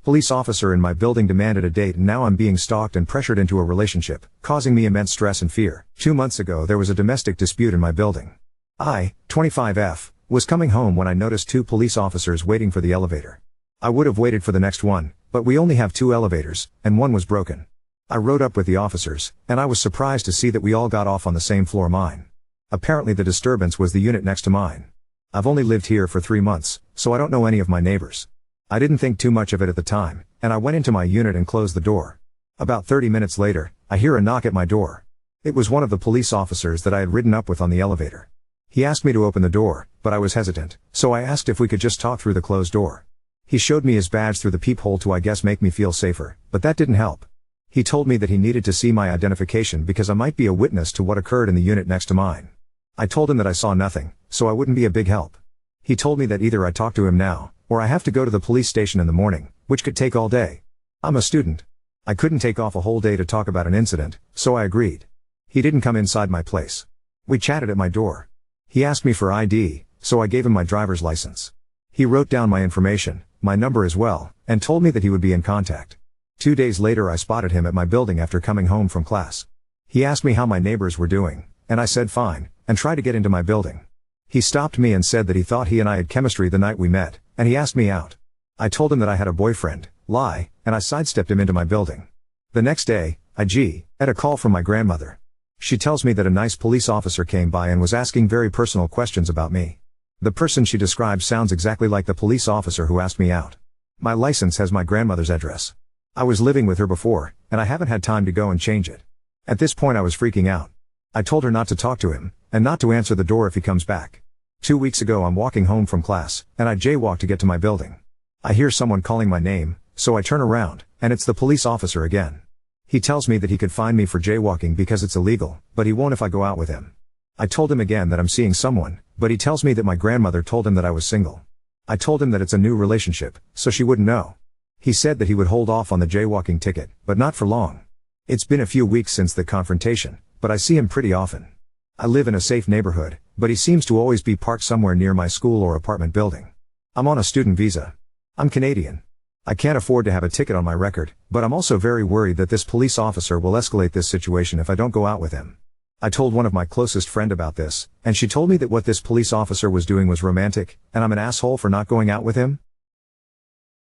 Police officer in my building demanded a date and now I'm being stalked and pressured into a relationship, causing me immense stress and fear. 2 months ago there was a domestic dispute in my building. I, 25F, was coming home when I noticed 2 police officers waiting for the elevator. I would have waited for the next one, but we only have 2 elevators, and one was broken. I rode up with the officers, and I was surprised to see that we all got off on the same floor mine. Apparently the disturbance was the unit next to mine. I've only lived here for 3 months, so I don't know any of my neighbors. I didn't think too much of it at the time, and I went into my unit and closed the door. About 30 minutes later, I hear a knock at my door. It was one of the police officers that I had ridden up with on the elevator. He asked me to open the door, but I was hesitant, so I asked if we could just talk through the closed door. He showed me his badge through the peephole to, I guess, make me feel safer, but that didn't help. He told me that he needed to see my identification because I might be a witness to what occurred in the unit next to mine. I told him that I saw nothing, so I wouldn't be a big help. He told me that either I talk to him now, or I have to go to the police station in the morning, which could take all day. I'm a student. I couldn't take off a whole day to talk about an incident, so I agreed. He didn't come inside my place. We chatted at my door. He asked me for ID, so I gave him my driver's license. He wrote down my information, my number as well, and told me that he would be in contact. 2 days later I spotted him at my building after coming home from class. He asked me how my neighbors were doing, and I said fine, and tried to get into my building. He stopped me and said that he thought he and I had chemistry the night we met, and he asked me out. I told him that I had a boyfriend, lie, and I sidestepped him into my building. The next day, I had a call from my grandmother. She tells me that a nice police officer came by and was asking very personal questions about me. The person she describes sounds exactly like the police officer who asked me out. My license has my grandmother's address. I was living with her before, and I haven't had time to go and change it. At this point I was freaking out. I told her not to talk to him, and not to answer the door if he comes back. 2 weeks ago I'm walking home from class, and I jaywalk to get to my building. I hear someone calling my name, so I turn around, and it's the police officer again. He tells me that he could fine me for jaywalking because it's illegal, but he won't if I go out with him. I told him again that I'm seeing someone, but he tells me that my grandmother told him that I was single. I told him that it's a new relationship, so she wouldn't know. He said that he would hold off on the jaywalking ticket, but not for long. It's been a few weeks since the confrontation, but I see him pretty often. I live in a safe neighborhood, but he seems to always be parked somewhere near my school or apartment building. I'm on a student visa. I'm Canadian. I can't afford to have a ticket on my record, but I'm also very worried that this police officer will escalate this situation if I don't go out with him. I told one of my closest friend about this, and she told me that what this police officer was doing was romantic, and I'm an asshole for not going out with him.